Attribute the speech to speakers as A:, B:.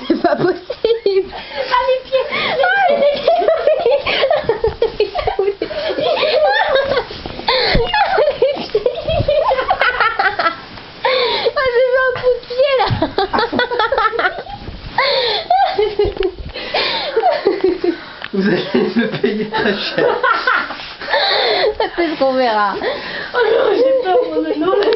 A: C'est pas possible.
B: Ah, les pieds.
C: Vous allez me payer très cher.
A: C'est ce qu'on verra.
B: Oh non, j'ai peur, mon nom.